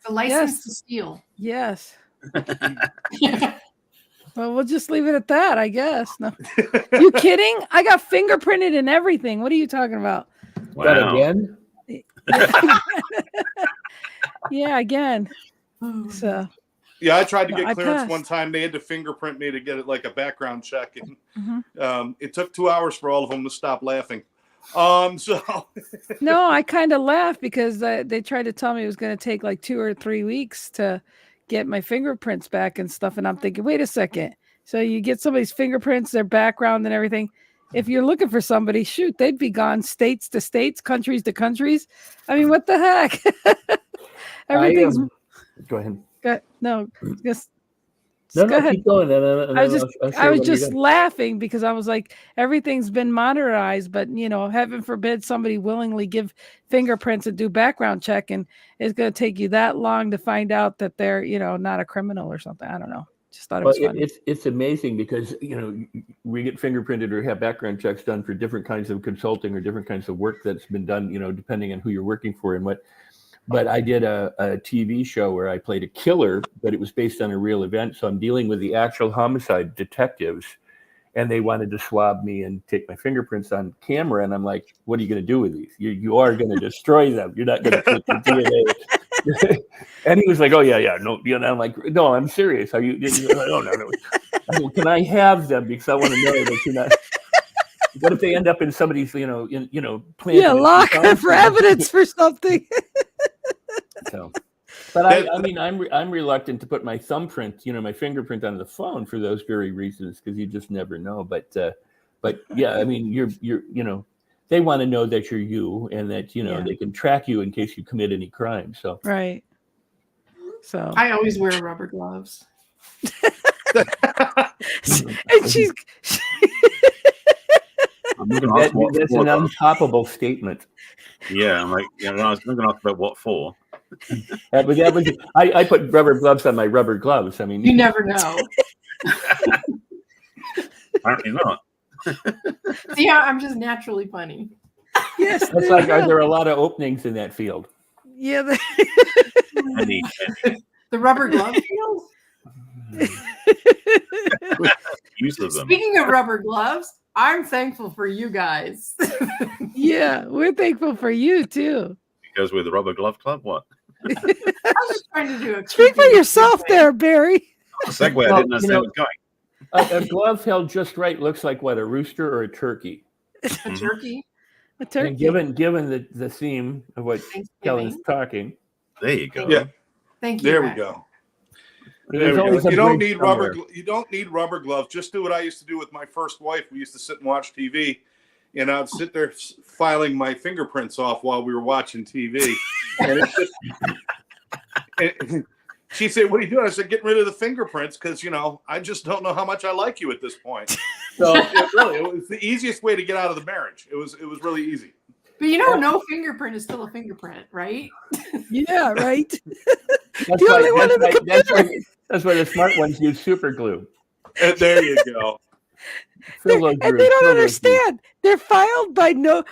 The license to steal. Yes. Well, we'll just leave it at that, I guess. No, you kidding? I got fingerprinted and everything. What are you talking about? Wow. That again? Yeah, again. So. Yeah, I tried to get clearance passed. one time. They had to fingerprint me to get it like a background check, and it took 2 hours for all of them to stop laughing. So no, I kind of laughed because they tried to tell me it was going to take like 2 or 3 weeks to get my fingerprints back and stuff. And I'm thinking, wait a second. So you get somebody's fingerprints, their background and everything. If you're looking for somebody, shoot, they'd be gone states to states, countries to countries. I mean, what the heck? Everything's. Go ahead. No, just. No, go ahead. Keep going. I was just laughing because I was like, everything's been modernized, but heaven forbid somebody willingly give fingerprints and do background check, and it's going to take you that long to find out that they're, not a criminal or something. I don't know. Just thought it was funny. It's amazing because we get fingerprinted or have background checks done for different kinds of consulting or different kinds of work that's been done, depending on who you're working for and what. But I did a TV show where I played a killer, but it was based on a real event. So I'm dealing with the actual homicide detectives, and they wanted to swab me and take my fingerprints on camera. And I'm like, what are you going to do with these? You are going to destroy them. You're not going to put the DNA. And he was like, oh, yeah, no. I'm like, no, I'm serious. Are you? No. I go, can I have them? Because I want to know that you're not. What if they end up in somebody's, plan? Yeah, lock for evidence for something. So, but I'm reluctant to put my thumbprint, my fingerprint on the phone for those very reasons, because you just never know. But yeah, I mean, you're they want to know that you're you, and that they can track you in case you commit any crime. So right. So I always wear rubber gloves. And she's. That's an untoppable statement. Yeah, I'm like, I was going to ask about what for. I put rubber gloves on my rubber gloves. I mean, you never know. Apparently not. See, I'm just naturally funny. Yes. It's like, are there a lot of openings in that field? Yeah. The rubber glove field? Use of them. Speaking of rubber gloves, I'm thankful for you guys. Yeah, we're thankful for you too. Because we're the Rubber Glove Club, what? I was just trying to do a speak for yourself there, Barry. Segue, I didn't know where it was going. A glove held just right looks like what, a rooster or a turkey? A turkey? A turkey. And given the theme of what Kellen's talking. There you go. Yeah. Thank you. There we go. You don't need rubber gloves. Just do what I used to do with my first wife. We used to sit and watch TV, and I'd sit there filing my fingerprints off while we were watching TV. And she said, "What are you doing?" I said, "Getting rid of the fingerprints because I just don't know how much I like you at this point." So it was the easiest way to get out of the marriage. It was really easy. But no fingerprint is still a fingerprint, right? Yeah, right. That's why the smart ones use super glue. And there you go. And they don't understand. They're filed by no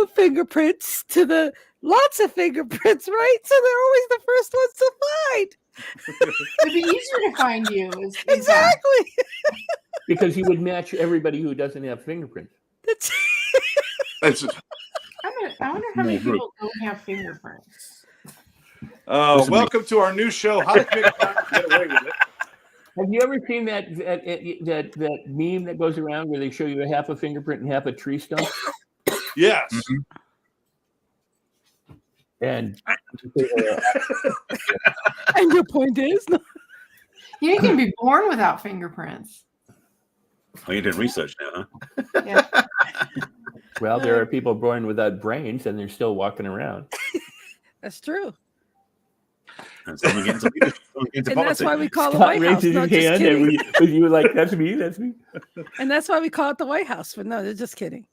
fingerprints to the lots of fingerprints, right? So they're always the first ones to find. It'd be easier to find you. Exactly. Because you would match everybody who doesn't have fingerprints. I wonder how many people don't have fingerprints. Welcome to our new show, How to Get Away with It. Have you ever seen that meme that goes around where they show you a half a fingerprint and half a tree stump? Yes. Mm-hmm. And your point is? You can be born without fingerprints. Oh, you did research now, huh? Yeah. Well, there are people born without brains and they're still walking around. That's true. And that's why we call it the White House. No, just kidding. And you were like, that's me. And that's why we call it the White House. But no, they're just kidding.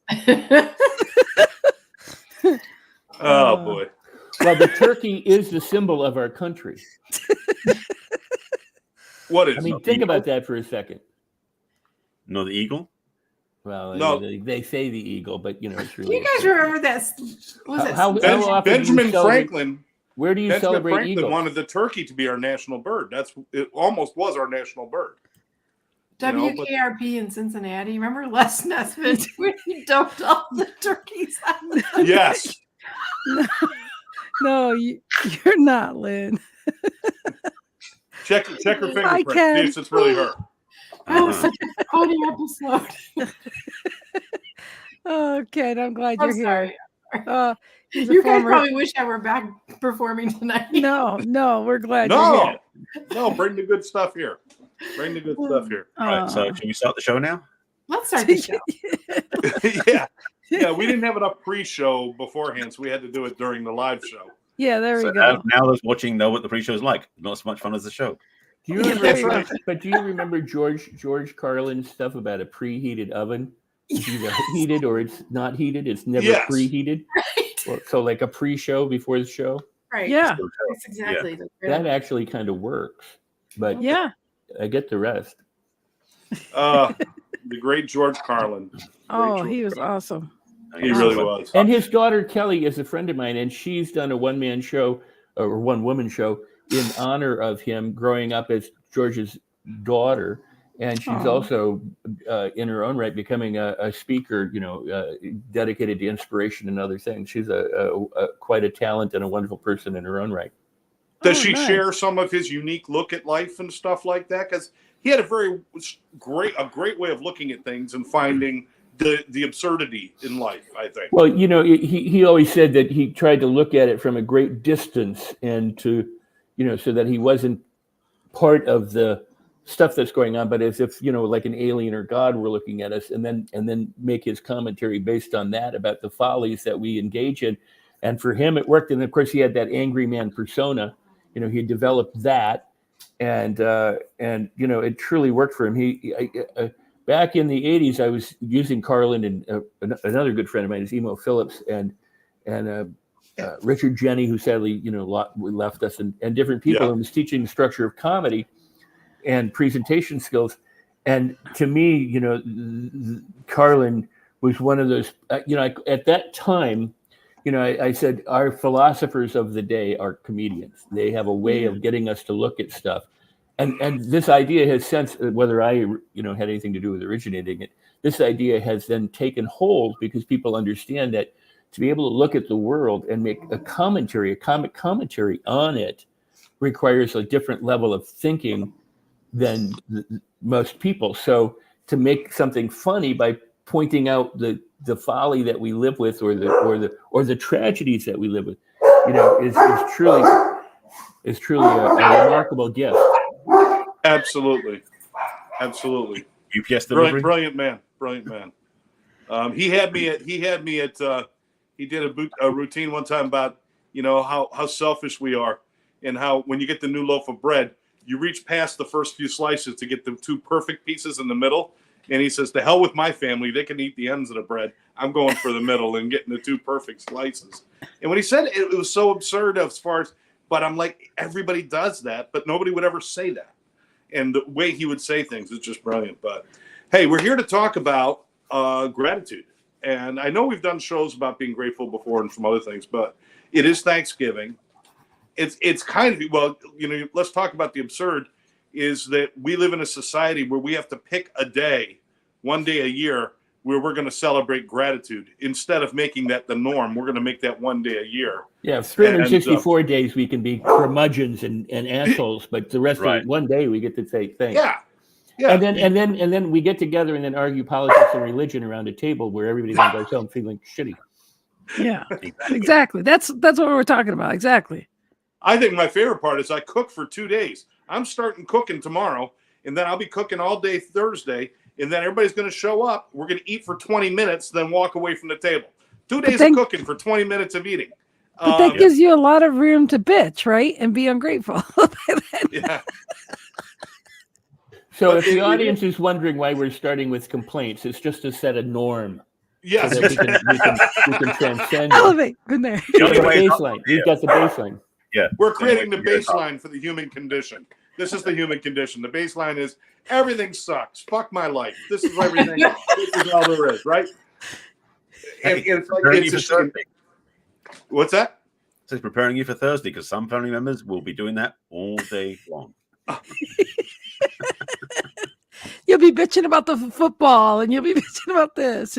Oh, boy. Well, the turkey is the symbol of our country. What is? I mean, think about that for a second. No, the eagle? Well, no. They say the eagle, but it's really. You guys remember that? Benjamin Franklin Where do you Benjamin celebrate Franklin eagles? wanted the turkey to be our national bird. It almost was our national bird. WKRP in Cincinnati. Remember Les Nesbitt when he doped all the turkeys out? Yes. No, you're not, Lynn. Check her fingerprint. I See can. if it's really her. That was such a funny episode. Oh, Ken, I'm glad I'm you're sorry. here. He's a You guys former... probably wish I were back performing tonight. No, we're glad you're here. No, bring the good stuff here. Bring the good stuff here. All right, so should we start the show now? Let's start the show. Yeah, we didn't have enough pre-show beforehand, so we had to do it during the live show. Yeah, there we go. Now those watching know what the pre-show is like. Not as much fun as the show. Do you remember? But do you remember George Carlin's stuff about a preheated oven? It's either heated or it's not heated. It's never preheated. Right. So like a pre-show before the show. Right. Yeah. That's exactly That actually kind of works. But yeah, I get the rest. The great George Carlin. He was awesome. He really was. And his daughter Kelly is a friend of mine, and she's done a one-man show or one-woman show in honor of him growing up as George's daughter. And she's also, in her own right, becoming a speaker, dedicated to inspiration and other things. She's quite a talent and a wonderful person in her own right. Does she share some of his unique look at life and stuff like that? Because he had a great way of looking at things and finding the absurdity in life, I think. Well, he always said that he tried to look at it from a great distance and to, so that he wasn't part of the stuff that's going on, but as if, like an alien or God were looking at us, and then make his commentary based on that about the follies that we engage in. And for him, it worked. And of course, he had that angry man persona. He developed that, and it truly worked for him. Back in the 80s, I was using Carlin and another good friend of mine is Emo Phillips and Richard Jenny, who sadly, left us, and different people, and was teaching the structure of comedy and presentation skills. And to me, Carlin was one of those, at that time, I said, our philosophers of the day are comedians. They have a way of getting us to look at stuff. And this idea has since, whether I, had anything to do with originating it, this idea has then taken hold because people understand that to be able to look at the world and make a comic commentary on it requires a different level of thinking than most people. So to make something funny by pointing out the folly that we live with, or the tragedies that we live with, is truly a remarkable gift. Absolutely. UPS delivery. Brilliant man. He did a routine one time about how selfish we are, and how when you get the new loaf of bread, you reach past the first few slices to get the two perfect pieces in the middle. And he says, to hell with my family. They can eat the ends of the bread. I'm going for the middle and getting the two perfect slices. And when he said it, it was so absurd but I'm like, everybody does that, but nobody would ever say that. And the way he would say things is just brilliant. But hey, we're here to talk about gratitude. And I know we've done shows about being grateful before and some other things, but it is Thanksgiving. It's kind of, let's talk about the absurd, is that we live in a society where we have to pick one day a year, where we're going to celebrate gratitude. Instead of making that the norm, we're going to make that one day a year. Yeah, 364 days we can be curmudgeons and assholes, but the rest of it, one day we get to say thanks. Yeah. And then we get together and then argue politics and religion around a table where everybody then goes home feeling shitty. Yeah, exactly. That's what we're talking about. Exactly. I think my favorite part is I cook for 2 days. I'm starting cooking tomorrow, and then I'll be cooking all day Thursday, and then everybody's going to show up. We're going to eat for 20 minutes, then walk away from the table. 2 days of cooking for 20 minutes of eating. But that gives you a lot of room to bitch, right? And be ungrateful. Yeah. So if the audience is wondering why we're starting with complaints, it's just to set a norm. Yes. So that we can transcend. Elevate. Been there. We've got the baseline. Yeah. We're creating the baseline for the human condition. This is the human condition. The baseline is everything sucks. Fuck my life. This is everything. This is all there is, right? And it's like, what's that? So it's preparing you for Thursday because some family members will be doing that all day long. You'll be bitching about the football, and you'll be bitching about this.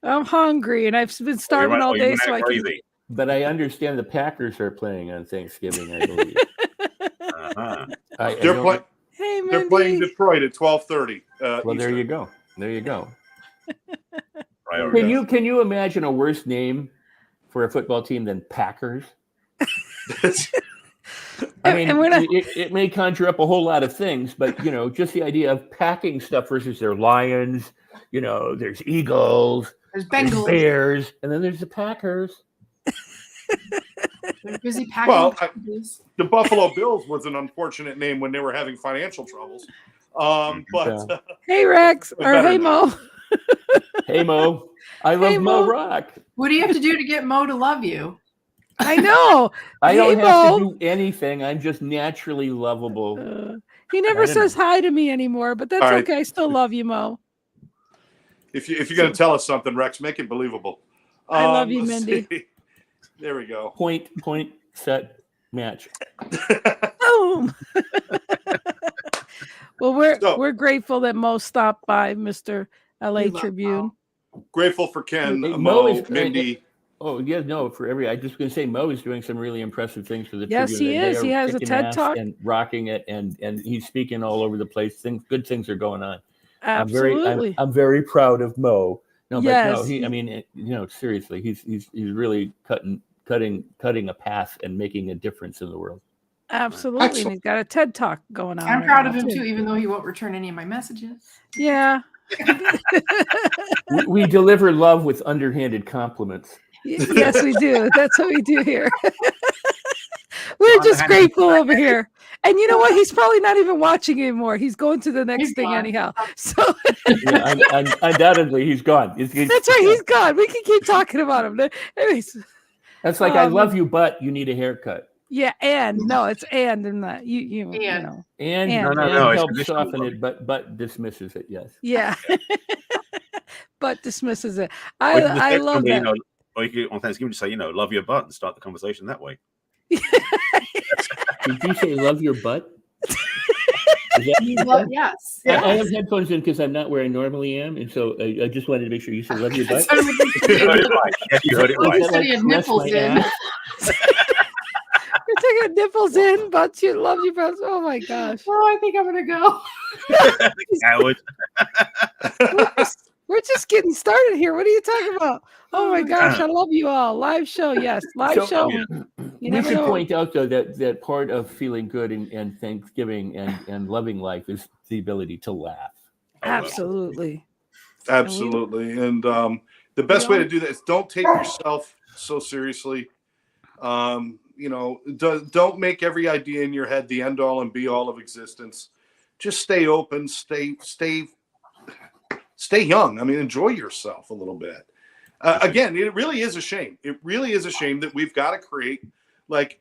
I'm hungry, and I've been starving all day, so I can. But I understand the Packers are playing on Thanksgiving, I believe. They're playing Detroit at 12:30. Well, there you go. There you go. Right, can you imagine a worse name for a football team than Packers? I mean, it may conjure up a whole lot of things, but just the idea of packing stuff versus their Lions. There's Eagles, there's Bengals, there's Bears, and then there's the Packers. They're busy packing. Well, the Buffalo Bills was an unfortunate name when they were having financial troubles. But hey Rex, or hey Mo. Hey Mo, I love Mo Rock. What do you have to do to get Mo to love you? I know. I don't have to do anything. I'm just naturally lovable. He never says hi to me anymore, but that's right. okay. I still love you, Mo. If you're going to tell us something, Rex, make it believable. I love you, Mindy. There we go. Point, set, match. Boom. Well, we're grateful that Mo stopped by, Mr. LA Tribune. Grateful for Ken, Mo, Mindy. Oh yeah, no, for every. I just going to say Mo is doing some really impressive things for the Yes, Tribune. he is. He has a TED Talk and rocking it, and he's speaking all over the place. Good things are going on. Absolutely. I'm very proud of Mo. No, but yes. Seriously, he's really cutting a path and making a difference in the world. Absolutely. Excellent. And he's got a TED Talk going on. I'm proud of him too, even though he won't return any of my messages. Yeah. we deliver love with underhanded compliments. Yes, we do. That's what we do here. We're just grateful over here. And you know what? He's probably not even watching anymore. He's going to the next thing anyhow. So undoubtedly he's gone. That's right. He's gone. We can keep talking about him. Anyways, that's like I love you, but you need a haircut. Yeah, and no, it's and not you know. And no, helps soften it, but dismisses it. Yes. Yeah. But dismisses it. I love that. Or you could on Thanksgiving just say, love your butt and start the conversation that way. Did you say love your butt? Yes. I have headphones in because I'm not where I normally am, and so I just wanted to make sure you said love your butt. You heard it right. Yes, you heard it right. He had nipples in. You're taking nipples in, but you love your butts. Oh my gosh. Oh, I think I'm gonna go. Coward. We're just getting started here. What are you talking about? Oh my gosh, I love you all. Live show, yes. Live show. We should point out though that part of feeling good and Thanksgiving and loving life is the ability to laugh. Absolutely. Absolutely. And the best way to do that is don't take yourself so seriously. Don't make every idea in your head the end all and be all of existence. Just stay open, stay young. I mean, enjoy yourself a little bit. Again, it really is a shame. It really is a shame that we've got to create like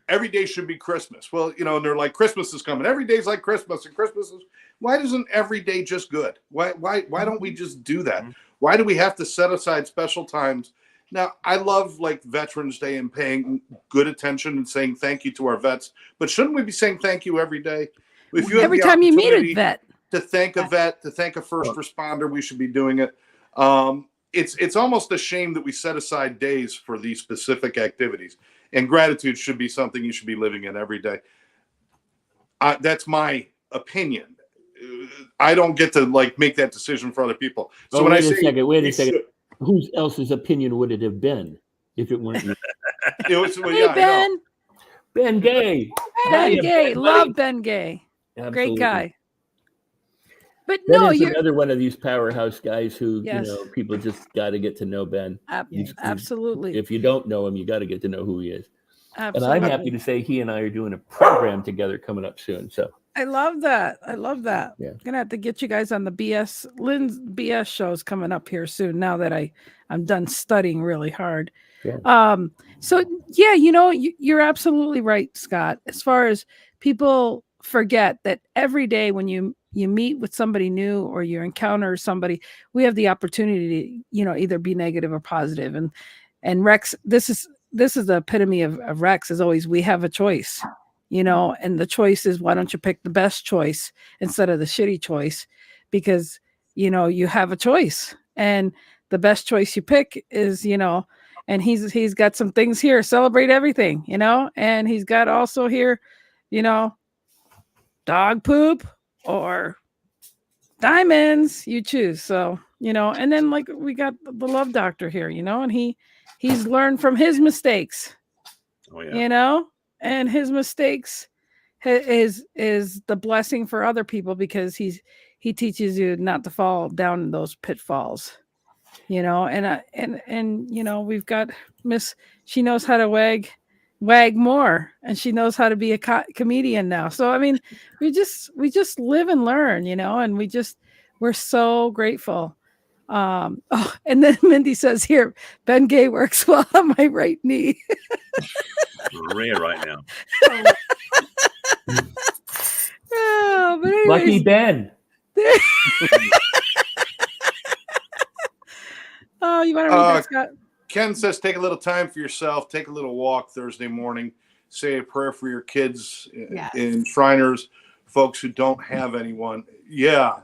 every day should be Christmas. Well, and they're like, Christmas is coming. Every day's like Christmas, and Christmas is. Why isn't every day just good? Why don't we just do that? Why do we have to set aside special times? Now, I love like Veterans Day and paying good attention and saying thank you to our vets, but shouldn't we be saying thank you every day? If you every time you meet a vet. To thank a vet, to thank a first responder, we should be doing it. It's almost a shame that we set aside days for these specific activities. And gratitude should be something you should be living in every day. That's my opinion. I don't get to like make that decision for other people. So wait a second. Whose else's opinion would it have been if it weren't? Hey, Ben. Ben Gay. Ben Gay. Love Ben Gay. Absolutely. Great guy. But Ben no, is you're another one of these powerhouse guys who, people just got to get to know Ben. Absolutely. If you don't know him, you got to get to know who he is. Absolutely. And I'm happy to say he and I are doing a program together coming up soon. So I love that. Yeah. I'm gonna have to get you guys on the Lynn's BS shows coming up here soon. Now that I'm done studying really hard. Yeah. So yeah, you're absolutely right, Scott. As far as people forget that every day when you meet with somebody new or you encounter somebody, we have the opportunity to, either be negative or positive. And Rex, this is this is the epitome of Rex is always, we have a choice, and the choice is, why don't you pick the best choice instead of the shitty choice? Because, you have a choice, and the best choice you pick is, and he's got some things here, celebrate everything, and he's got also here, dog poop or diamonds, you choose. So, and then like we got the love doctor here, and he's learned from his mistakes. Oh, yeah. And his mistakes is the blessing for other people, because he teaches you not to fall down in those pitfalls. And we've got Miss, she knows how to wag more, and she knows how to be a comedian now. So I mean, we just live and learn, and we're so grateful. And then Mindy says here, Ben Gay works well on my right knee. Rare right now. Oh, but anyways, Lucky Ben. Oh, you want to read that, Scott? Ken says, take a little time for yourself. Take a little walk Thursday morning. Say a prayer for your kids, in Shriners, folks who don't have anyone. Yeah,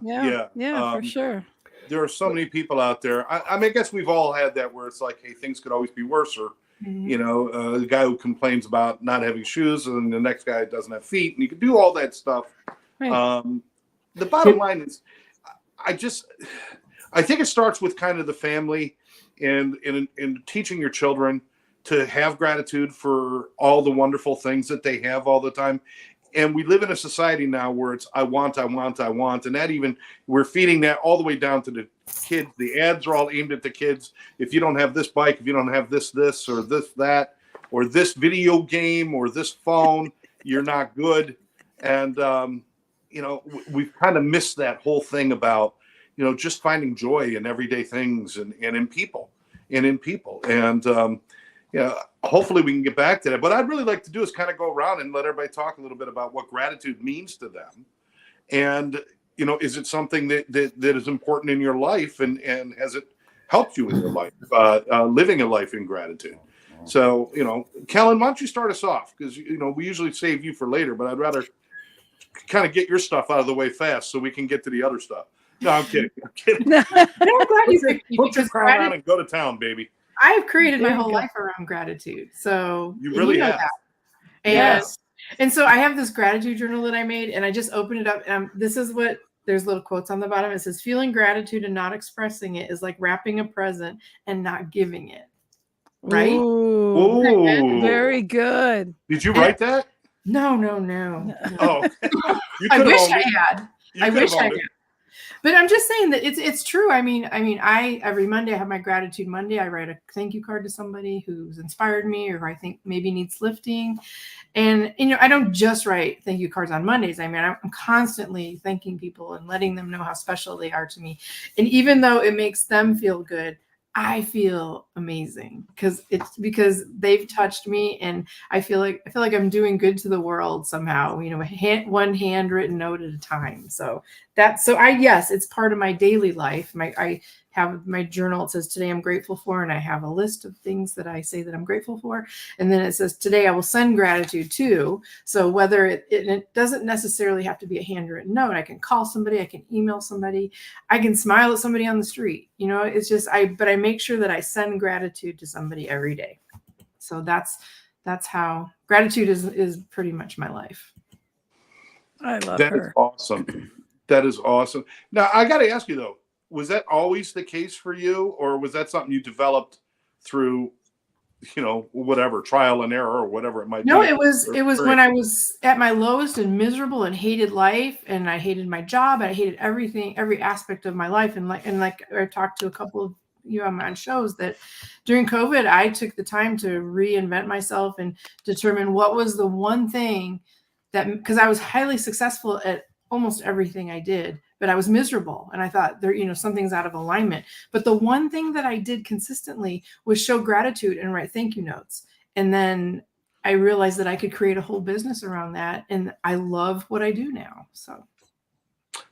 for sure. There are so many people out there. I mean, I guess we've all had that where it's like, hey, things could always be worse. Or, the guy who complains about not having shoes, and the next guy doesn't have feet, and you can do all that stuff. Right. The bottom line is, I think it starts with kind of the family and teaching your children to have gratitude for all the wonderful things that they have all the time. And we live in a society now where it's I want. And that even, we're feeding that all the way down to the kids. The ads are all aimed at the kids. If you don't have this bike, if you don't have this, or this, that, or this video game, or this phone, you're not good. And, we've kind of missed that whole thing about, just finding joy in everyday things and in people. And, hopefully we can get back to that. But I'd really like to do is kind of go around and let everybody talk a little bit about what gratitude means to them. And, is it something that is important in your life, and has it helped you in your life, living a life in gratitude? So, Kellen, why don't you start us off? Because, we usually save you for later, but I'd rather kind of get your stuff out of the way fast so we can get to the other stuff. No, I'm kidding. I'm glad you picked me, put your because crown on and go to town, baby. I've created my whole life around gratitude. So you really have. That. And so I have this gratitude journal that I made, and I just opened it up. And this is what, there's little quotes on the bottom. It says, feeling gratitude and not expressing it is like wrapping a present and not giving it. Right? Ooh. Very good. Did you write that? No. Oh, I wish I had. I wish I had. But I'm just saying that it's true. I mean, I every Monday I have my gratitude Monday. I write a thank you card to somebody who's inspired me, or who I think maybe needs lifting. And I don't just write thank you cards on Mondays. I mean, I'm constantly thanking people and letting them know how special they are to me. And even though it makes them feel good, I feel amazing because they've touched me, and I feel like I'm doing good to the world somehow, one handwritten note at a time. So yes, it's part of my daily life. I have my journal. It says, today I'm grateful for, and I have a list of things that I say that I'm grateful for. And then it says, today I will send gratitude to. So whether it doesn't necessarily have to be a handwritten note, I can call somebody, I can email somebody, I can smile at somebody on the street. It's just, but I make sure that I send gratitude to somebody every day. So that's how gratitude is pretty much my life. I love that. Her. Is awesome. That is awesome. Now I got to ask you though, was that always the case for you, or was that something you developed through, whatever, trial and error or whatever it might be? No, it was when I was at my lowest and miserable and hated life, and I hated my job, and I hated everything, every aspect of my life. And like I talked to a couple of you on shows that during COVID, I took the time to reinvent myself and determine what was the one thing because I was highly successful at almost everything I did, but I was miserable. And I thought something's out of alignment. But the one thing that I did consistently was show gratitude and write thank you notes. And then I realized that I could create a whole business around that. And I love what I do now. So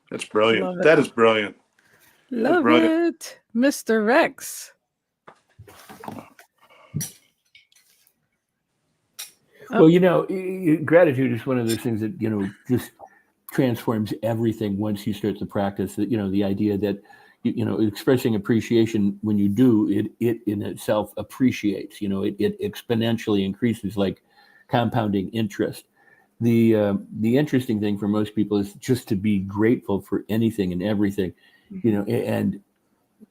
that's brilliant. That is brilliant. Love it. Mr. Rex. Well, gratitude is one of those things that, just transforms everything once you start to practice it. The idea that, expressing appreciation, when you do it in itself appreciates, it exponentially increases, like compounding interest. The interesting thing for most people is just to be grateful for anything and everything, and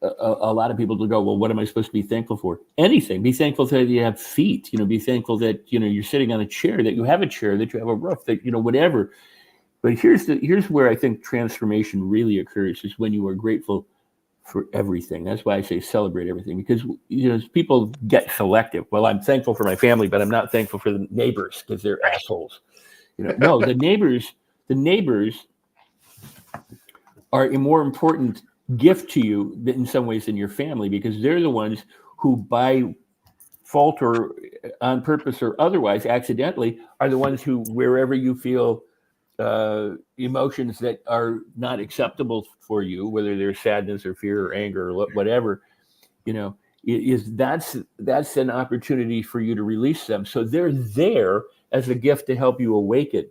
a lot of people will go, well, what am I supposed to be thankful for? Anything. Be thankful that you have feet, be thankful that, you're sitting on a chair, that you have a chair, that you have a roof, that, whatever. But here's where I think transformation really occurs, is when you are grateful for everything. That's why I say celebrate everything, because, people get selective. Well, I'm thankful for my family, but I'm not thankful for the neighbors because they're assholes. No, the neighbors are a more important gift to you in some ways than your family, because they're the ones who, by fault or on purpose or otherwise accidentally, are the ones who, wherever you feel emotions that are not acceptable for you, whether they're sadness or fear or anger or whatever, that's an opportunity for you to release them. So they're there as a gift to help you awaken.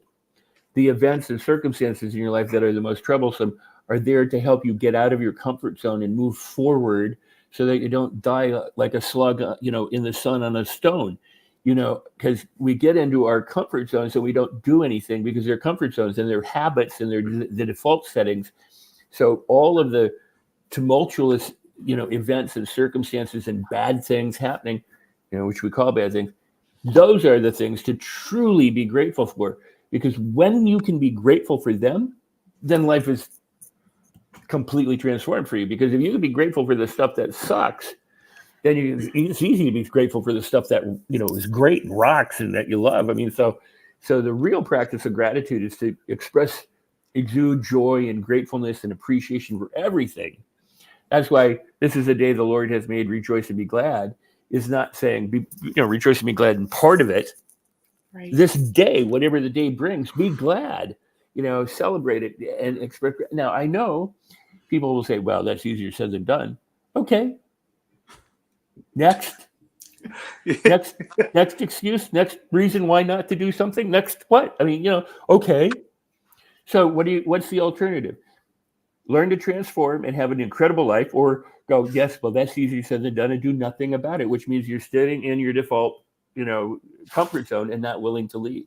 The events and circumstances in your life that are the most troublesome are there to help you get out of your comfort zone and move forward, so that you don't die like a slug, in the sun on a stone, because we get into our comfort zones and we don't do anything because they're comfort zones and they're habits and they're the default settings. So all of the tumultuous, events and circumstances and bad things happening, which we call bad things, those are the things to truly be grateful for. Because when you can be grateful for them, then life is completely transformed for you. Because if you can be grateful for the stuff that sucks, then it's easy to be grateful for the stuff that, is great and rocks and that you love. I mean, so the real practice of gratitude is to exude joy and gratefulness and appreciation for everything. That's why this is the day the Lord has made, rejoice and be glad, is not saying, rejoice and be glad in part of it. Right. This day, whatever the day brings, be glad, celebrate it and express. Now, I know people will say, well, that's easier said than done. Okay. Next excuse, next reason why not to do something. Next what? I mean, okay. So what's the alternative? Learn to transform and have an incredible life, or go, yes, well, that's easier said than done, and do nothing about it, which means you're staying in your default, comfort zone and not willing to leave.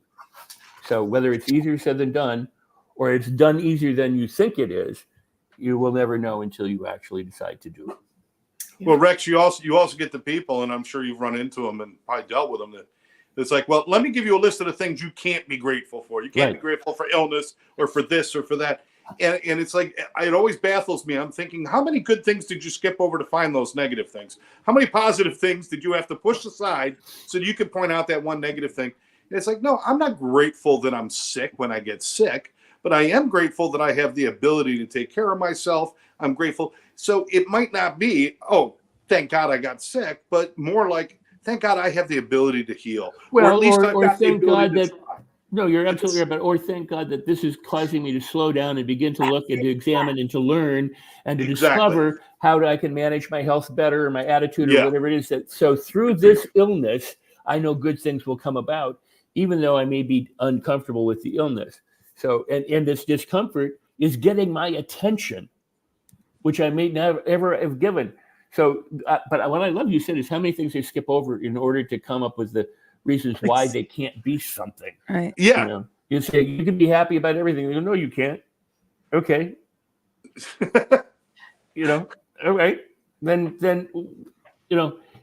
So whether it's easier said than done, or it's done easier than you think it is, you will never know until you actually decide to do it. Well, Rex, you also get the people, and I'm sure you've run into them and probably dealt with them, that it's like, well, let me give you a list of the things you can't be grateful for. You can't be grateful for illness or for this or for that. And it's like, it always baffles me. I'm thinking, how many good things did you skip over to find those negative things? How many positive things did you have to push aside so you could point out that one negative thing? And it's like, no, I'm not grateful that I'm sick when I get sick, but I am grateful that I have the ability to take care of myself. I'm grateful. So it might not be, oh, thank God I got sick, but more like, thank God I have the ability to heal. Well, or at least I've got thank the ability God to that. No, you're absolutely right. But or thank God that this is causing me to slow down and begin to look and to examine and to learn and to discover how I can manage my health better or my attitude or whatever it is. So through this illness, I know good things will come about, even though I may be uncomfortable with the illness. So and this discomfort is getting my attention, which I may never ever have given. So, but what I love you said is how many things they skip over in order to come up with the reasons why they can't be something. Right. Yeah. You say you can be happy about everything. You go, no, you can't. Okay. All right. Then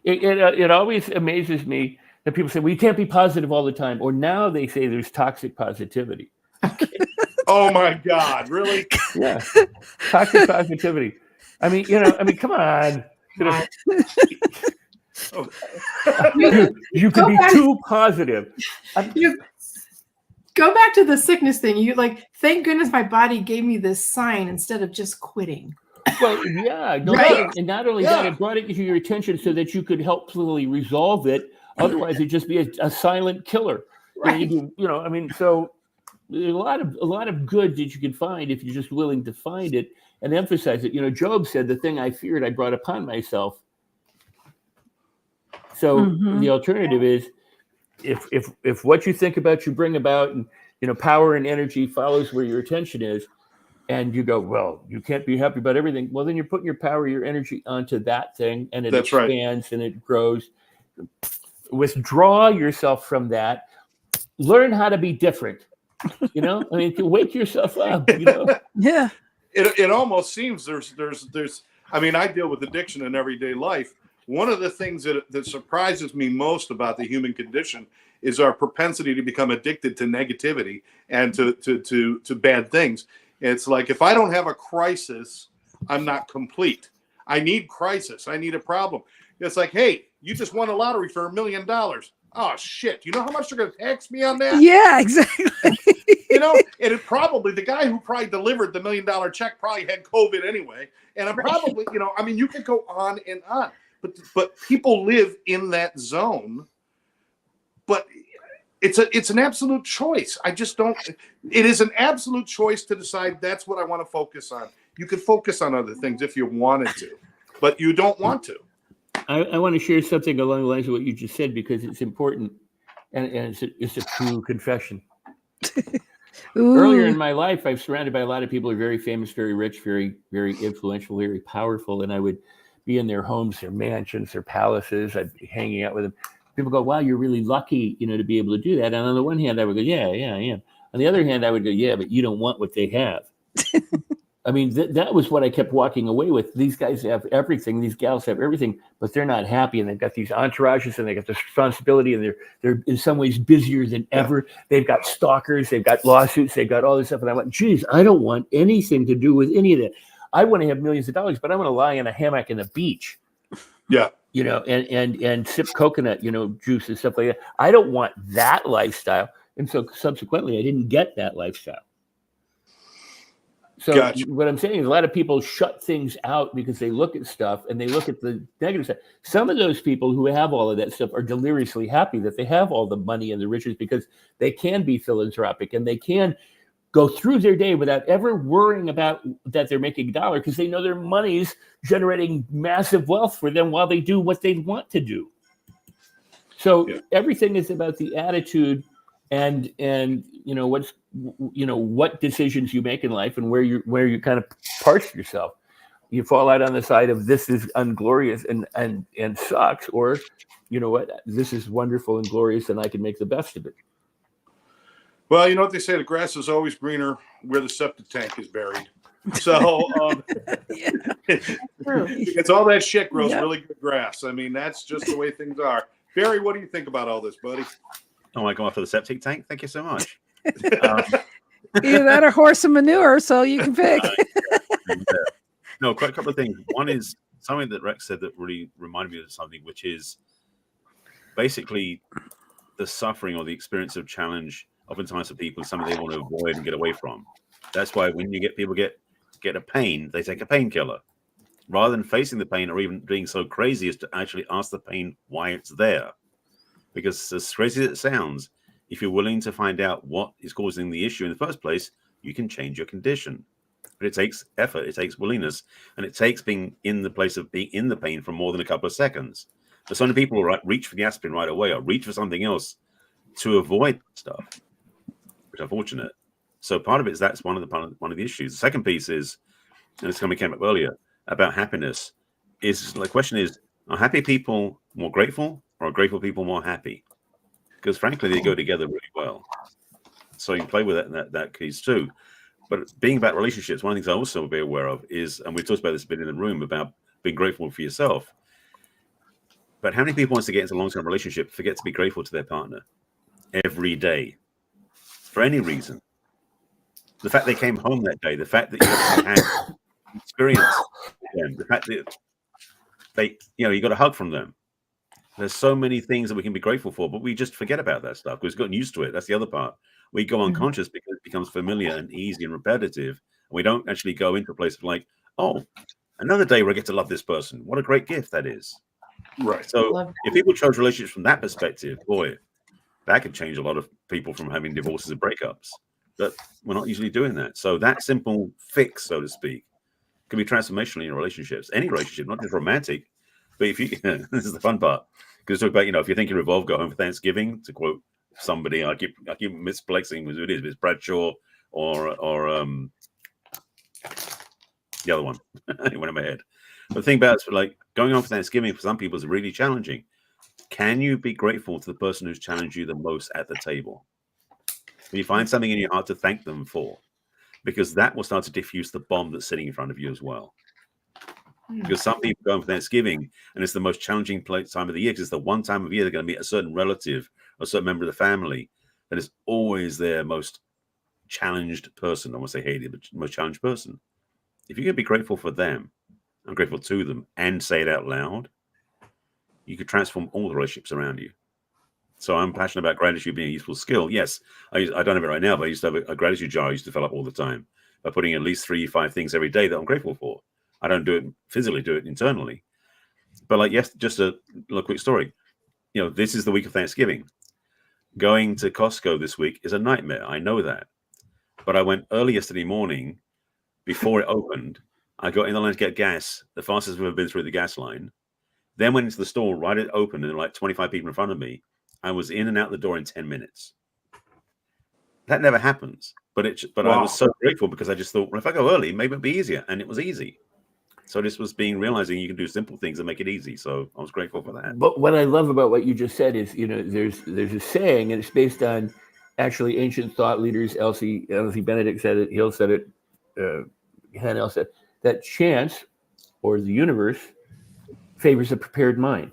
it always amazes me that people say, well, you can't be positive all the time. Or now they say there's toxic positivity. Oh my God, really? Yeah. Toxic positivity. I mean, come on. You can be too positive. Go back to the sickness thing. You thank goodness my body gave me this sign instead of just quitting. Well, yeah. And not only that, it brought it to your attention so that you could helpfully resolve it. Otherwise, it'd just be a silent killer. Right. So there's a lot of good that you can find if you're just willing to find it and emphasize it. Job said, the thing I feared I brought upon myself. So the alternative is if what you think about you bring about, and power and energy follows where your attention is, and you go, well, you can't be happy about everything. Well, then you're putting your power, your energy onto that thing, and it expands and it grows. Withdraw yourself from that. Learn how to be different. Wake yourself up. Yeah. It almost seems there's. I mean, I deal with addiction in everyday life. One of the things that surprises me most about the human condition is our propensity to become addicted to negativity and to bad things. It's like, if I don't have a crisis, I'm not complete. I need crisis. I need a problem. It's like, hey, you just won a lottery for $1 million. Oh, shit. You know how much they're going to tax me on that? Yeah, exactly. And it probably, the guy who probably delivered the $1 million check probably had COVID anyway. And I'm probably, you could go on and on. But people live in that zone. But it's an absolute choice. It is an absolute choice to decide that's what I want to focus on. You could focus on other things if you wanted to, but you don't want to. I want to share something along the lines of what you just said, because it's important, and it's a true confession. Earlier in my life, I was surrounded by a lot of people who are very famous, very rich, very, very influential, very powerful, and I would be in their homes, their mansions, their palaces. I'd be hanging out with them. People go, wow, you're really lucky, to be able to do that. And on the one hand, I would go, yeah, I am. On the other hand, I would go, yeah, but you don't want what they have. I mean, that was what I kept walking away with. These guys have everything. These gals have everything, but they're not happy. And they've got these entourages, and they got this responsibility, and they're in some ways busier than ever. They've got stalkers. They've got lawsuits. They've got all this stuff. And I went, geez, I don't want anything to do with any of that. I want to have millions of dollars, but I want to lie in a hammock on the beach. Yeah. And sip coconut, juice and stuff like that. I don't want that lifestyle. And so subsequently, I didn't get that lifestyle. So What I'm saying is, a lot of people shut things out because they look at stuff and they look at the negative side. Some of those people who have all of that stuff are deliriously happy that they have all the money and the riches, because they can be philanthropic and they can go through their day without ever worrying about that they're making a dollar, because they know their money's generating massive wealth for them while they do what they want to do. So everything is about the attitude and what decisions you make in life, and where you kind of parse yourself. You fall out on the side of this is unglorious and sucks, or this is wonderful and glorious, and I can make the best of it. Well, you know what they say, the grass is always greener where the septic tank is buried. So it's all that shit grows really good grass. I mean, that's just the way things are. Barry, what do you think about all this, buddy? Oh, I go after the septic tank. Thank you so much. Either that or horse and manure, so you can pick. No, quite a couple of things. One is something that Rex said that really reminded me of something, which is basically the suffering or the experience of challenge oftentimes for people, something they want to avoid and get away from. That's why when you get people get a pain, they take a painkiller rather than facing the pain, or even being so crazy as to actually ask the pain why it's there. Because as crazy as it sounds, if you're willing to find out what is causing the issue in the first place, you can change your condition. But it takes effort, it takes willingness, and it takes being in the place of being in the pain for more than a couple of seconds. But so many people will reach for the aspirin right away, or reach for something else to avoid stuff, which is unfortunate. So part of it is that's one of the issues. The second piece is, and it's going to came up earlier about happiness, is the question is, are happy people more grateful, or are grateful people more happy? Because frankly, they go together really well. So you play with that case too. But being about relationships, one of the things I also be aware of is, and we've talked about this a bit in the room, about being grateful for yourself. But how many people wants to get into a long-term relationship forget to be grateful to their partner every day for any reason? The fact they came home that day, the fact that you had experience with them, the fact that you got a hug from them. There's so many things that we can be grateful for, but we just forget about that stuff because we've gotten used to it. That's the other part. We go unconscious because it becomes familiar and easy and repetitive. And we don't actually go into a place of like, oh, another day where I get to love this person. What a great gift that is. Right. So if people chose relationships from that perspective, boy, that could change a lot of people from having divorces and breakups. But we're not usually doing that. So that simple fix, so to speak, can be transformational in your relationships. Any relationship, not just romantic. But if you, this is the fun part, Because talk about, if you're thinking revolve, go home for Thanksgiving, to quote somebody, I keep misplacing who it is, it's Bradshaw or the other one. It went in my head. But the thing about it's like going on for Thanksgiving for some people is really challenging. Can you be grateful to the person who's challenged you the most at the table? When you find something in your heart to thank them for, because that will start to diffuse the bomb that's sitting in front of you as well. Because some people go on for Thanksgiving and it's the most challenging time of the year, because it's the one time of year they're going to meet a certain relative or a certain member of the family that is always their most challenged person. I won't say hated, but most challenged person. If you can be grateful for them, I'm grateful to them, and say it out loud, you could transform all the relationships around you. So I'm passionate about gratitude being a useful skill. Yes, I don't have it right now, but I used to have a gratitude jar I used to fill up all the time by putting at least 3-5 things every day that I'm grateful for. I don't do it physically, do it internally. But like, yes, just a little quick story. This is the week of Thanksgiving. Going to Costco this week is a nightmare. I know that. But I went early yesterday morning before it opened. I got in the line to get gas, the fastest I've ever been through the gas line. Then went into the store right at it opened, and there were like 25 people in front of me. I was in and out the door in 10 minutes. That never happens. But wow. I was so grateful because I just thought, well, if I go early, maybe it'll be easier. And it was easy. So this was realizing you can do simple things and make it easy. So I was grateful for that. But what I love about what you just said is, there's a saying, and it's based on actually ancient thought leaders. Elsie Benedict said it. Hill said it. Hanel said that chance or the universe favors a prepared mind.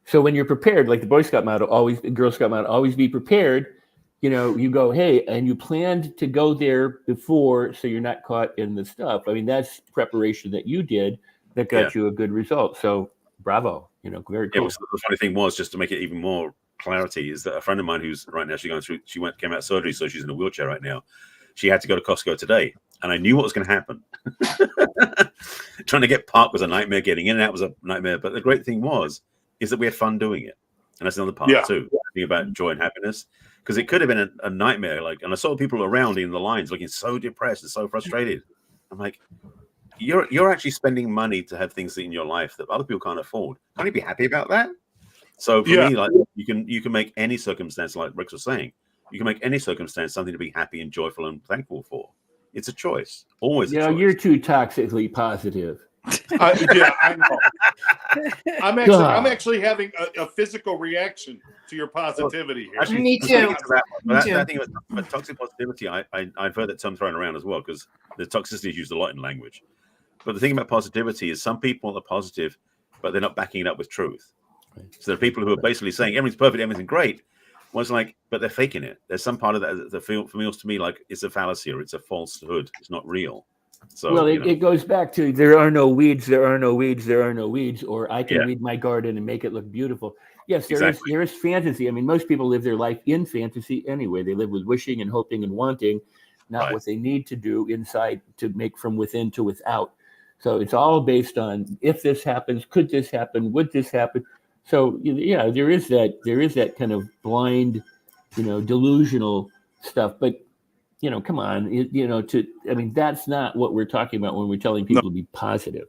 So when you're prepared, like the Boy Scout motto, Girl Scout motto, always be prepared. You go, hey, and you planned to go there before, so you're not caught in the stuff. I mean, that's preparation that you did that got you a good result. So bravo, very cool. So the funny thing was, just to make it even more clarity, is that a friend of mine who's right now, came out of surgery, so she's in a wheelchair right now. She had to go to Costco today, and I knew what was going to happen. Trying to get parked was a nightmare. Getting in and out was a nightmare. But the great thing is that we had fun doing it. And that's another part too, thinking about joy and happiness. Because it could have been a nightmare. And I saw people around in the lines looking so depressed and so frustrated. I'm like, you're actually spending money to have things in your life that other people can't afford. Can't you be happy about that? So for me, like you can make any circumstance, like Rex was saying, you can make any circumstance something to be happy and joyful and thankful for. It's a choice. Always a choice. You're too toxically positive. I know. I'm actually having a physical reaction to your positivity here. Me too. I think about toxic positivity, I've heard that term thrown around as well, because the toxicity is used a lot in language. But the thing about positivity is some people are positive, but they're not backing it up with truth. So there are people who are basically saying everything's perfect, everything's great. Well, it's like, but they're faking it. There's some part of that feels to me like it's a fallacy or it's a falsehood. It's not real. So, it goes back to there are no weeds, there are no weeds, there are no weeds, or I can weed my garden and make it look beautiful. Yes, there is fantasy. I mean, most people live their life in fantasy anyway. They live with wishing and hoping and wanting, not what they need to do inside to make from within to without. So it's all based on if this happens, could this happen, would this happen? So there is that kind of blind, delusional stuff, but come on, that's not what we're talking about when we're telling people to be positive.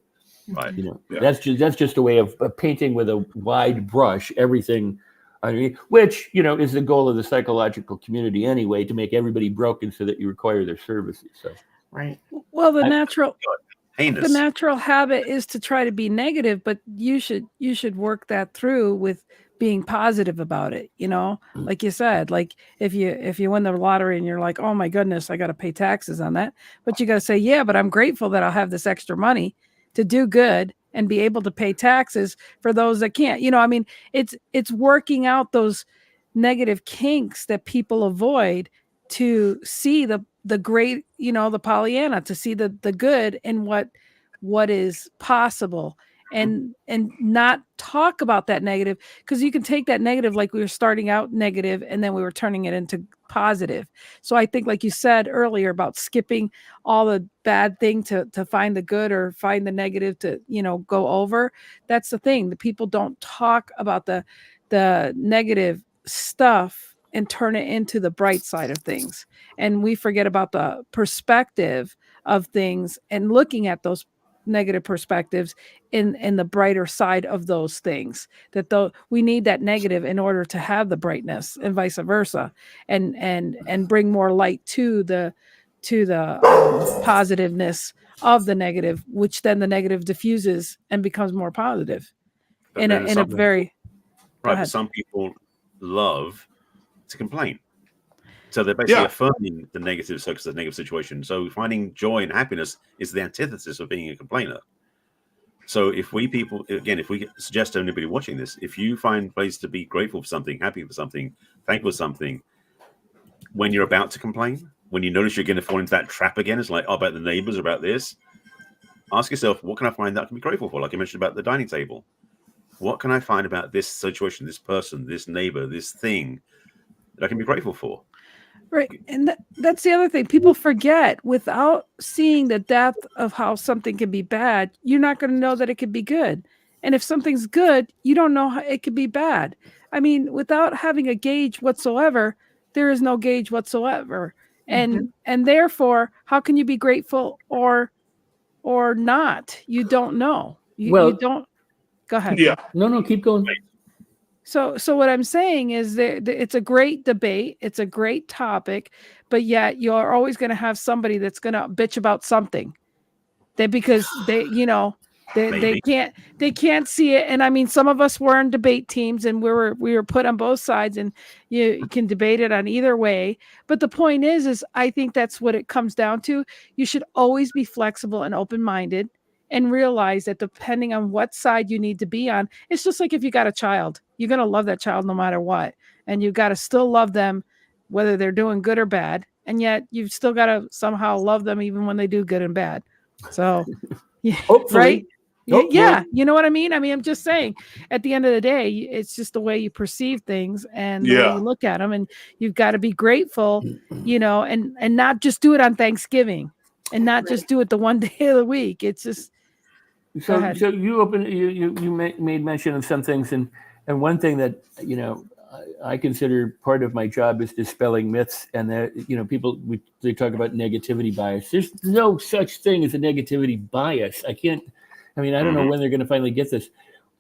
Right. That's just a way of painting with a wide brush everything underneath, which, is the goal of the psychological community anyway, to make everybody broken so that you require their services. So, right. Well, the natural habit is to try to be negative, but you should work that through with being positive about it, like you said, like if you win the lottery and you're like, oh my goodness, I got to pay taxes on that. But you got to say, yeah, but I'm grateful that I'll have this extra money to do good and be able to pay taxes for those that can't, it's working out those negative kinks that people avoid to see the great, the Pollyanna, to see the good in what is possible. And not talk about that negative, because you can take that negative, like we were starting out negative and then we were turning it into positive. So I think, like you said earlier, about skipping all the bad thing to find the good, or find the negative to go over. That's the thing. The people don't talk about the negative stuff and turn it into the bright side of things, and we forget about the perspective of things and looking at those negative perspectives in the brighter side of those things, that though we need that negative in order to have the brightness, and vice versa, and bring more light to the positiveness of the negative, which then the negative diffuses and becomes more positive in a very right. But some people love to complain. So they're basically affirming the negative situation. So finding joy and happiness is the antithesis of being a complainer. So if we suggest to anybody watching this, if you find ways to be grateful for something, happy for something, thankful for something, when you're about to complain, when you notice you're going to fall into that trap again, it's like, oh, about the neighbors, about this, ask yourself, what can I find that I can be grateful for? Like I mentioned about the dining table. What can I find about this situation, this person, this neighbor, this thing that I can be grateful for? Right. And that's the other thing. People forget, without seeing the depth of how something can be bad, you're not going to know that it could be good. And if something's good, you don't know how it could be bad. I mean, without having a gauge whatsoever, there is no gauge whatsoever. And therefore, how can you be grateful or not? You don't know. You don't. Go ahead. Yeah. No, keep going. So what I'm saying is that it's a great debate. It's a great topic, but yet you're always going to have somebody that's going to bitch about something because they can't see it. And I mean, some of us were in debate teams and we were put on both sides, and you can debate it on either way. But the point is I think that's what it comes down to. You should always be flexible and open-minded, and realize that depending on what side you need to be on, it's just like if you got a child, you're going to love that child no matter what. And you got to still love them, whether they're doing good or bad. And yet you've still got to somehow love them even when they do good and bad. So, yeah, right? Hopefully. Yeah. You know what I mean? I'm just saying, at the end of the day, it's just the way you perceive things and the way you look at them. And you've got to be grateful, and not just do it on Thanksgiving and not just do it the one day of the week. It's just, so you made mention of some things, and one thing that I consider part of my job is dispelling myths, and that they talk about negativity bias. There's no such thing as a negativity bias. I don't know when they're going to finally get this.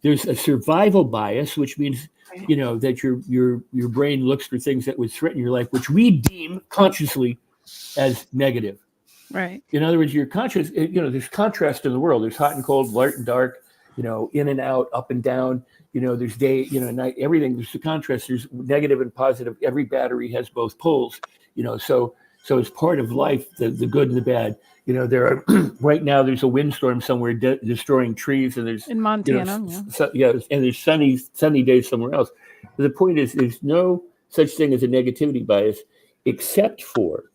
There's a survival bias, which means that your brain looks for things that would threaten your life, which we deem consciously as negative. Right. In other words, you're conscious, there's contrast in the world. There's hot and cold, light and dark, in and out, up and down, there's day, night, everything. There's the contrast. There's negative and positive. Every battery has both poles, so it's part of life, the good and the bad. There are right now there's a windstorm somewhere destroying trees, and there's in Montana. And there's sunny days somewhere else. But the point is, there's no such thing as a negativity bias, except for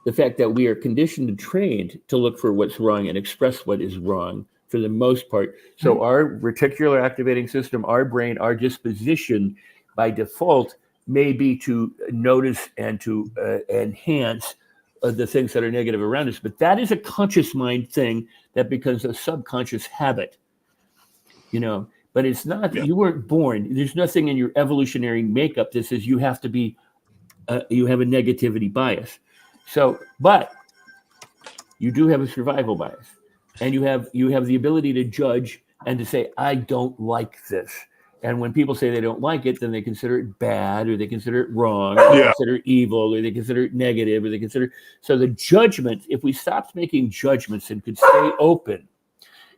the fact that we are conditioned and trained to look for what's wrong and express what is wrong for the most part. So our reticular activating system, our brain, our disposition by default may be to notice and to enhance the things that are negative around us. But that is a conscious mind thing that becomes a subconscious habit, but it's not, you weren't born. There's nothing in your evolutionary makeup that says you have to be, you have a negativity bias. So, but you do have a survival bias, and you have the ability to judge and to say, I don't like this. And when people say they don't like it, then they consider it bad, or they consider it wrong, or they consider it evil, or they consider it negative, or they consider. So the judgment, if we stopped making judgments and could stay open,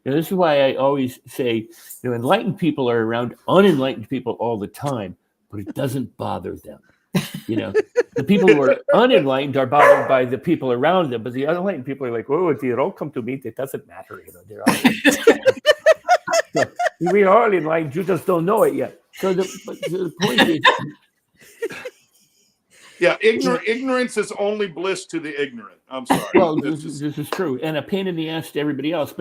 this is why I always say, enlightened people are around unenlightened people all the time, but it doesn't bother them. The people who are unenlightened are bothered by the people around them, but the unenlightened people are like, oh, if they all come to me, it doesn't matter. They're all so, we are all enlightened, you just don't know it yet. So the point is, ignorance is only bliss to the ignorant. I'm sorry. Well, this is true, and a pain in the ass to everybody else.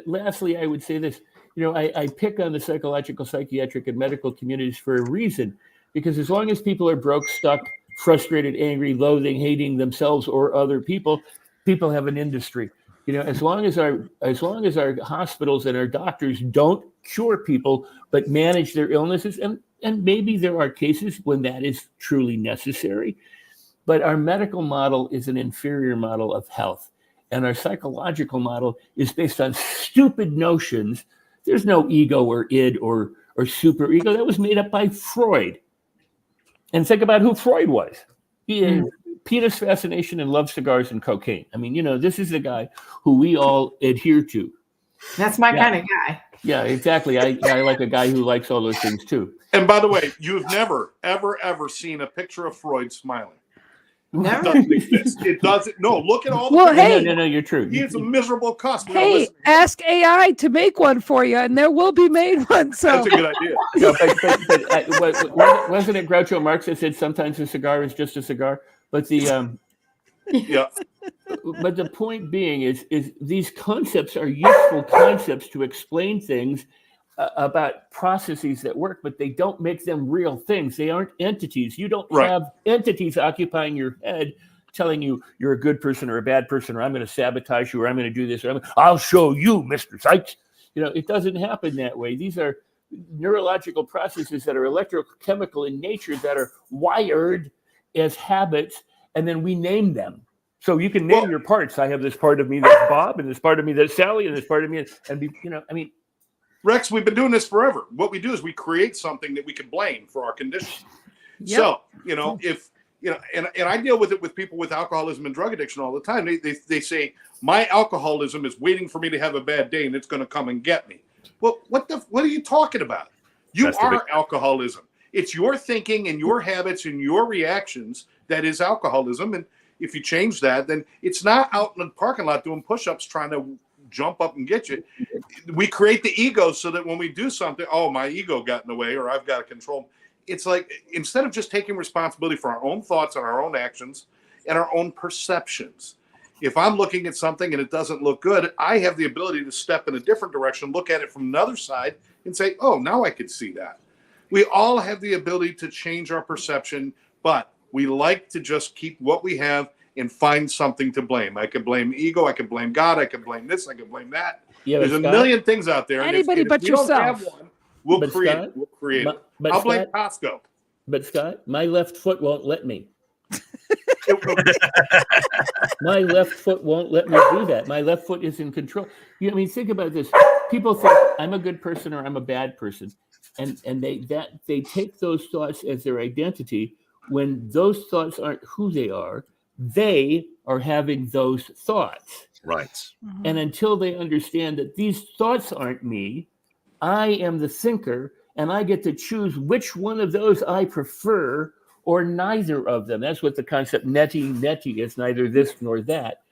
Lastly, I would say this. I pick on the psychological, psychiatric, and medical communities for a reason. Because as long as people are broke, stuck, frustrated, angry, loathing, hating themselves or other people have an industry. As long as our hospitals and our doctors don't cure people but manage their illnesses, and maybe there are cases when that is truly necessary, but our medical model is an inferior model of health. and our psychological model is based on stupid notions. There's no ego or id or super ego. That was made up by Freud. And think about who Freud was. He had penis fascination and loved cigars and cocaine. I mean, this is the guy who we all adhere to. That's my kind of guy. Yeah, exactly. I like a guy who likes all those things too. And by the way, you've never, ever, ever seen a picture of Freud smiling. Never. It doesn't exist. It doesn't. No, look at all the. Well, hey, no, you're true. He is a miserable cuss. Hey, ask AI to make one for you, and there will be made one. So that's a good idea. No, but wasn't it Groucho Marx that said sometimes a cigar is just a cigar? But the Yeah. But the point being is these concepts are useful concepts to explain things about processes that work, but they don't make them real things. They aren't entities. You don't have entities occupying your head telling you you're a good person or a bad person, or I'm going to sabotage you, or I'm going to do this, or I'll show you, Mr. Sykes. It doesn't happen that way. These are neurological processes that are electrochemical in nature that are wired as habits, and then we name them. So you can name your parts. I have this part of me that's Bob, and this part of me that's Sally, and this part of me, Rex, we've been doing this forever. What we do is we create something that we can blame for our condition. Yep. So, if, and I deal with it with people with alcoholism and drug addiction all the time. They say, my alcoholism is waiting for me to have a bad day and it's going to come and get me. Well, what are you talking about? You are alcoholism. It's your thinking and your habits and your reactions that is alcoholism. And if you change that, then it's not out in the parking lot doing push-ups trying to jump up and get you. We create the ego so that when we do something, my ego got in the way, or I've got to control. It's like, instead of just taking responsibility for our own thoughts and our own actions and our own perceptions, if I'm looking at something and it doesn't look good, I have the ability to step in a different direction, look at it from another side and say, now I could see that. We all have the ability to change our perception, but we like to just keep what we have and find something to blame. I could blame ego. I could blame God. I could blame this. I could blame that. Yeah, there's a million things out there. Anybody but yourself. Don't have one, we'll create it. We'll create it. I'll blame Costco. But Scott, my left foot won't let me. My left foot won't let me do that. My left foot is in control. Think about this. People think I'm a good person or I'm a bad person. And they take those thoughts as their identity when those thoughts aren't who they are. They are having those thoughts. Right. Mm-hmm. And until they understand that these thoughts aren't me, I am the thinker, and I get to choose which one of those I prefer or neither of them. That's what the concept neti is, neither this nor that.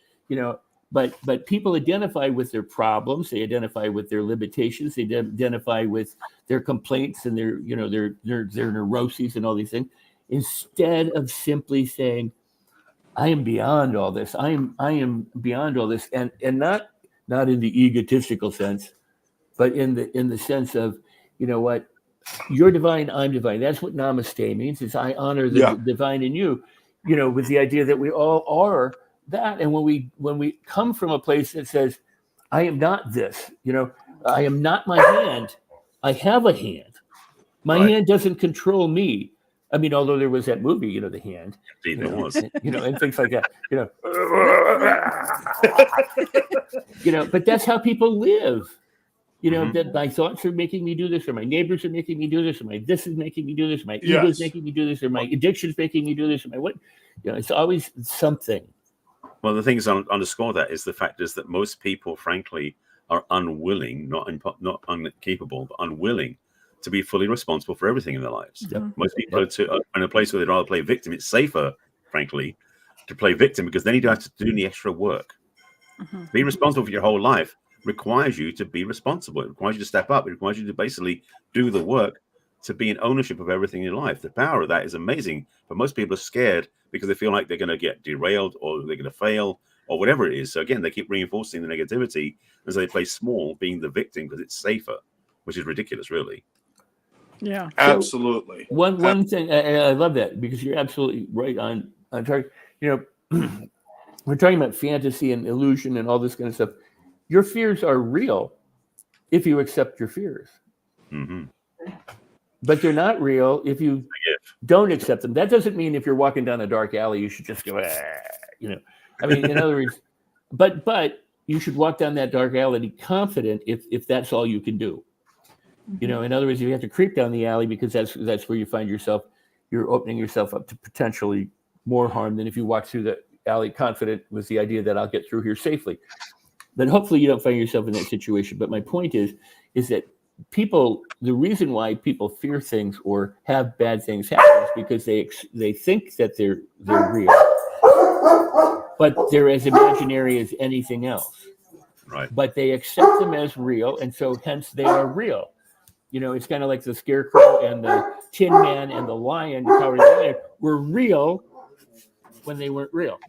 But people identify with their problems, they identify with their limitations, they identify with their complaints and their neuroses and all these things, instead of simply saying, I am beyond all this. I am beyond all this, and not in the egotistical sense, but in the sense of, what, you're divine, I'm divine. That's what namaste means. Is I honor the divine in you, with the idea that we all are that. And when we come from a place that says, I am not this, I am not my hand. I have a hand. My hand doesn't control me. Although there was that movie, The Hand, Indeed, there was, and things like that, but that's how people live, that my thoughts are making me do this, or my neighbors are making me do this, or my this is making me do this, or my ego is making me do this, or my addiction's making me do this, or my what, it's always something. Well, the things I underscore that is the fact is that most people, frankly, are unwilling, not incapable, but unwilling to be fully responsible for everything in their lives. Yep. Most people are in a place where they'd rather play victim. It's safer, frankly, to play victim because then you don't have to do the extra work. Mm-hmm. Being responsible for your whole life requires you to be responsible. It requires you to step up. It requires you to basically do the work to be in ownership of everything in life. The power of that is amazing. But most people are scared because they feel like they're going to get derailed or they're going to fail or whatever it is. So again, they keep reinforcing the negativity as they play small, being the victim because it's safer, which is ridiculous, really. Yeah, absolutely. So one thing, I love that because you're absolutely right on target. We're talking about fantasy and illusion and all this kind of stuff. Your fears are real if you accept your fears. Mm-hmm. But they're not real if you don't accept them. That doesn't mean if you're walking down a dark alley, you should just go, in other words, but you should walk down that dark alley confident if that's all you can do. You know, in other words, you have to creep down the alley because that's where you find yourself. You're opening yourself up to potentially more harm than if you walk through the alley confident with the idea that I'll get through here safely. Then hopefully you don't find yourself in that situation. But my point is that the reason why people fear things or have bad things happen is because they think that they're real, but they're as imaginary as anything else. Right. But they accept them as real, and so hence they are real. You know, it's kind of like the Scarecrow and the Tin Man and the Lion, the Cowardly Lion, were real when they weren't real.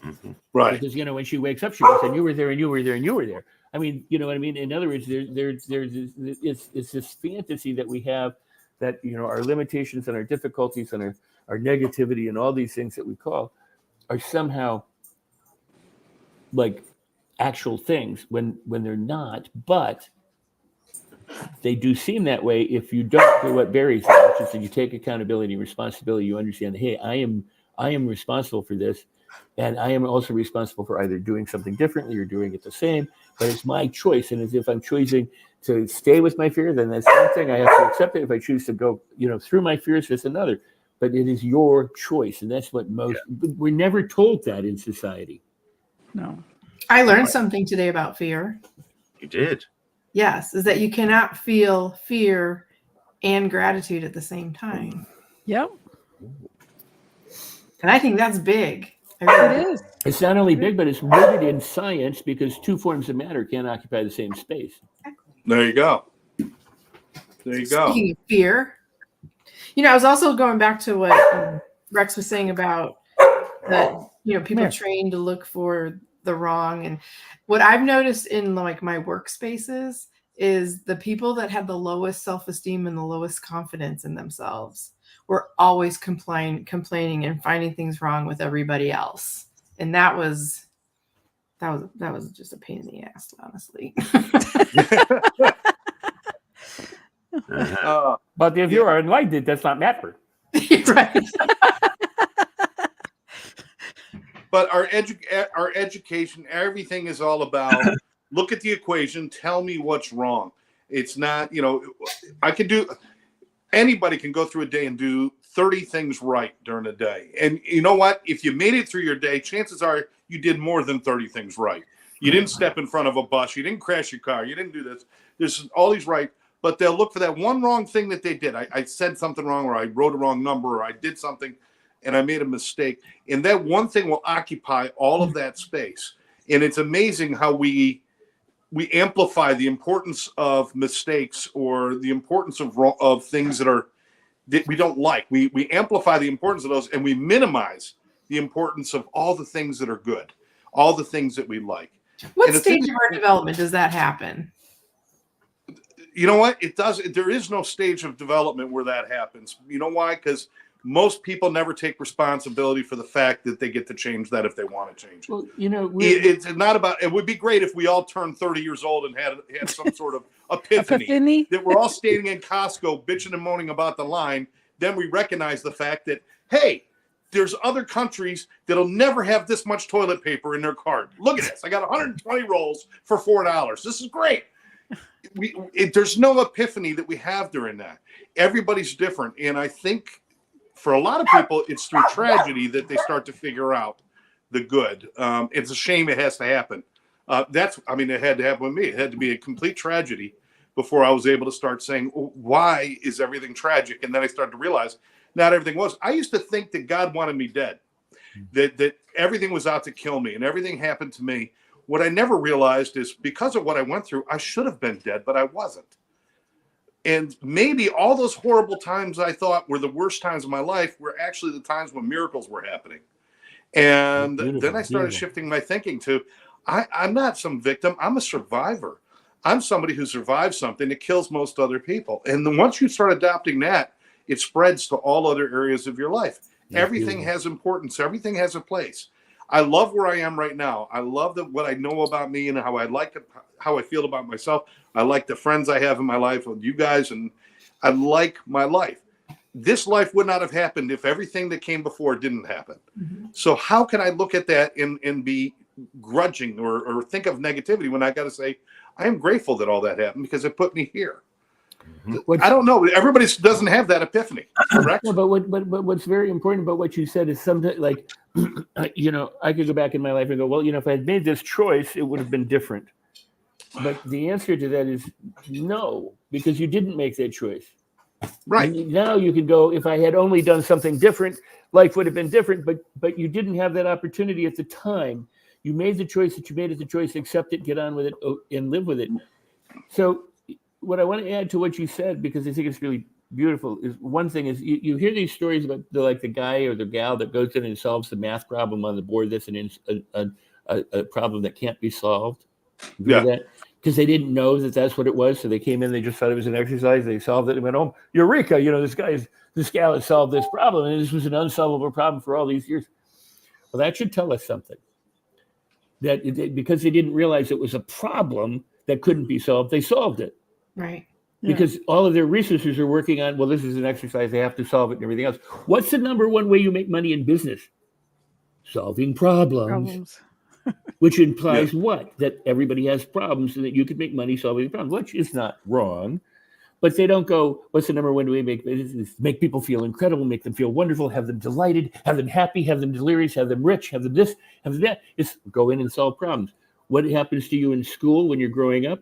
Mm-hmm. Right. Because, you know, when she wakes up, she goes, and you were there, and you were there, and you were there. I mean, you know what I mean? In other words, there's this fantasy that we have that, you know, our limitations and our difficulties and our negativity and all these things that we call are somehow like actual things when they're not, but they do seem that way if you don't do what Barry said, which is that you take accountability and responsibility. You understand that, hey, I am responsible for this, and I am also responsible for either doing something differently or doing it the same. But it's my choice, and as if I'm choosing to stay with my fear, then that's one thing. I have to accept it. If I choose to go, you know, through my fears, that's another. But it is your choice, and that's what we're never told that in society. No. I learned something today about fear. You did. Yes, is that you cannot feel fear and gratitude at the same time. Yep. And I think that's big. It is. It's not only big, but it's rooted in science because two forms of matter can't occupy the same space. There you go. There you go. Speaking of fear, you know, I was also going back to what Rex was saying about that, you know, people trained to look for the wrong. And what I've noticed in like my workspaces is the people that had the lowest self-esteem and the lowest confidence in themselves were always complaining and finding things wrong with everybody else. And that was just a pain in the ass, honestly. But if you are enlightened, that's not matter. Right. But our education, everything is all about look at the equation, tell me what's wrong. It's not, you know, anybody can go through a day and do 30 things right during a day. And you know what? If you made it through your day, chances are you did more than 30 things right. You didn't step in front of a bus. You didn't crash your car. You didn't do this. There's all these right. But they'll look for that one wrong thing that they did. I said something wrong, or I wrote a wrong number, or I did something and I made a mistake. And that one thing will occupy all of that space. And it's amazing how we amplify the importance of mistakes or the importance of things that we don't like. We amplify the importance of those, and we minimize the importance of all the things that are good, all the things that we like. What stage of our development does that happen? You know what? It does. There is no stage of development where that happens. You know why? Because most people never take responsibility for the fact that they get to change that if they want to change it. Well, you know, it's not about. It would be great if we all turned 30 years old and had some sort of epiphany that we're all standing in Costco bitching and moaning about the line. Then we recognize the fact that, hey, there's other countries that'll never have this much toilet paper in their cart. Look at this. I got 120 rolls for $4. This is great. There's no epiphany that we have during that. Everybody's different. And I think for a lot of people, it's through tragedy that they start to figure out the good. It's a shame it has to happen. It had to happen with me. It had to be a complete tragedy before I was able to start saying, why is everything tragic? And then I started to realize not everything was. I used to think that God wanted me dead, that everything was out to kill me and everything happened to me. What I never realized is because of what I went through, I should have been dead, but I wasn't. And maybe all those horrible times I thought were the worst times of my life were actually the times when miracles were happening. And then I started shifting my thinking to, I'm not some victim. I'm a survivor. I'm somebody who survived something that kills most other people. And then once you start adopting that, it spreads to all other areas of your life. Everything has importance. Everything has a place. I love where I am right now. I love what I know about me and how I feel about myself. I like the friends I have in my life with you guys, and I like my life. This life would not have happened if everything that came before didn't happen. Mm-hmm. So how can I look at that and be grudging or think of negativity when I got to say, I am grateful that all that happened because it put me here. I don't know. Everybody doesn't have that epiphany, correct? No, but what's very important about what you said is sometimes, like, I could go back in my life and go, well, if I had made this choice, it would have been different. But the answer to that is no, because you didn't make that choice. Right. And now you can go, if I had only done something different, life would have been different, but you didn't have that opportunity at the time. You made the choice that you made it the choice, accept it, get on with it, and live with it. So what I want to add to what you said, because I think it's really beautiful, is one thing is you hear these stories about the guy or the gal that goes in and solves the math problem on the board that's a problem that can't be solved. Yeah. Because they didn't know that that's what it was. So they came in, they just thought it was an exercise. They solved it and went home. Eureka! This gal has solved this problem. And this was an unsolvable problem for all these years. Well, that should tell us something. Because they didn't realize it was a problem that couldn't be solved, they solved it. Right. Because all of their researchers are working on, well, this is an exercise, they have to solve it and everything else. What's the number one way you make money in business? Solving problems. Which implies what? That everybody has problems and that you could make money solving the problems, which is not wrong. But they don't go, what's the number one way to make business? Make people feel incredible, make them feel wonderful, have them delighted, have them happy, have them delirious, have them rich, have them this, have them that. It's go in and solve problems. What happens to you in school when you're growing up?